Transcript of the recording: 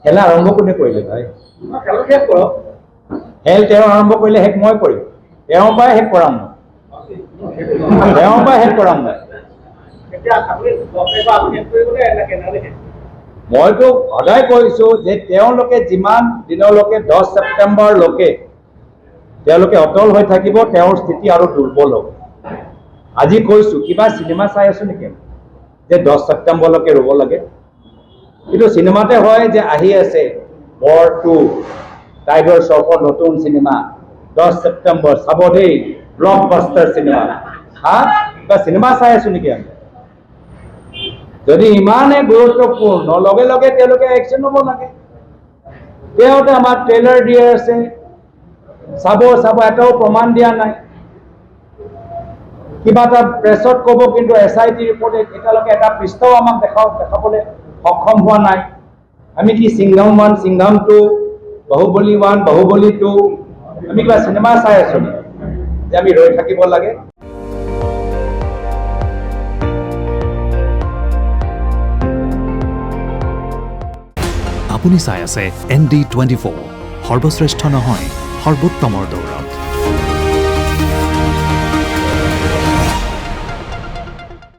খেলা আৰম্ভ কোনে কৰিলে ভাই? খেল তেওঁ আৰম্ভ কৰিলে শেষ মই কৰিম। তেওঁৰ পৰাই শেষ কৰাম মই। তেওঁৰ পৰাই শেষ কৰাম মই। মইতো সদায় কৈছো যে তেওঁলোকে যিমান দিনলৈকে 10 ছেপ্টেম্বৰলৈকে তেওঁলোকে অটল হৈ থাকিব, তেওঁৰ স্থিতি আৰু দুৰ্বল হ'ব। আজি কৈছো কিবা চিনেমা চাই আছো নেকি যে 10 ছেপ্টেম্বৰলৈকে ৰ'ব লাগে? কিন্তু চিনেমাতে হয় যে আহি আছে বৰ 2 টাইগাৰ শ্ৰফৰ নতুন চিনেমা 10 ছেপ্টেম্বৰ চাব দেই, ব্লকবাষ্টাৰ চিনেমা। হা, কিবা চিনেমা চাই আছো নেকি আমি? যদি ইমানে গুৰুত্বপূৰ্ণ লগে লগে তেওঁলোকে একশ্যন ল'ব লাগে। তেওঁতে আমাৰ ট্ৰেইলাৰ দি আছে, চাব এটাও প্ৰমাণ দিয়া নাই। কিবা এটা প্ৰেছত ক'ব, কিন্তু SIT ৰিপৰ্ট এতিয়ালৈকে এটা পৃষ্ঠাও আমাক দেখাবলৈ সক্ষম হোৱা নাই। আমি কি সিংঘম 1, সিংঘম 2, বাহুবলী 1, বাহুবলী 2 আমি কিবা চিনেমা চাই আছো যে আমি ৰৈ থাকিব লাগে? আপুনি চাই আছে ND24, সৰ্বশ্ৰেষ্ঠ নহয় সৰ্বোত্তমৰ দৌৰ।